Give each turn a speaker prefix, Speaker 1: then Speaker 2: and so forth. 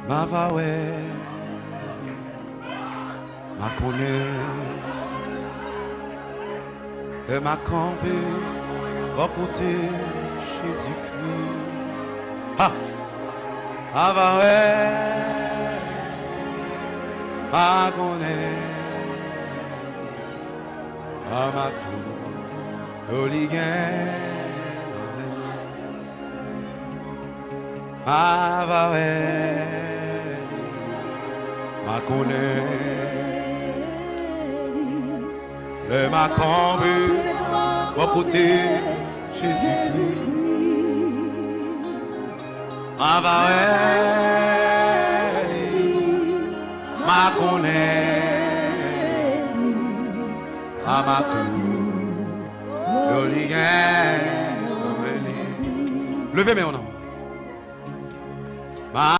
Speaker 1: ma vawe, ma connaît, et ma campé, au côté Jésus-Christ. Ah, ma vawe, ma connaît, ma tout, l'oligain. Ma vawe, ma connaît, le ma cambu, au côté Jésus-Christ. Ma vawe, ma connaît, ma cou, le lien, levez mes honneurs.